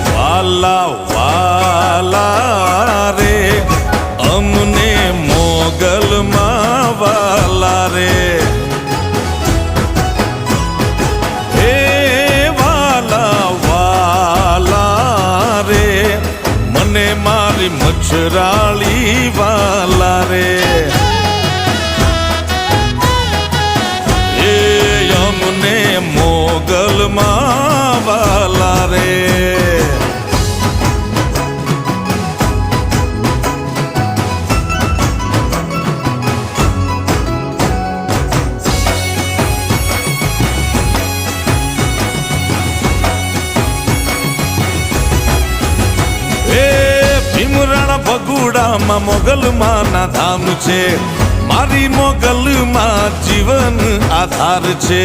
વાલા વાલા રે અમને મોગલમાં વાલા રે હે વાલા વાલા રે મને મારી મચ્છરાળી વાલા રે એ અમને મોગલમાં વાલા રે ભીમરાણા ભગુડામાં મોગલમાં ના ધામ છે મારી મોગલમાં જીવન આધાર છે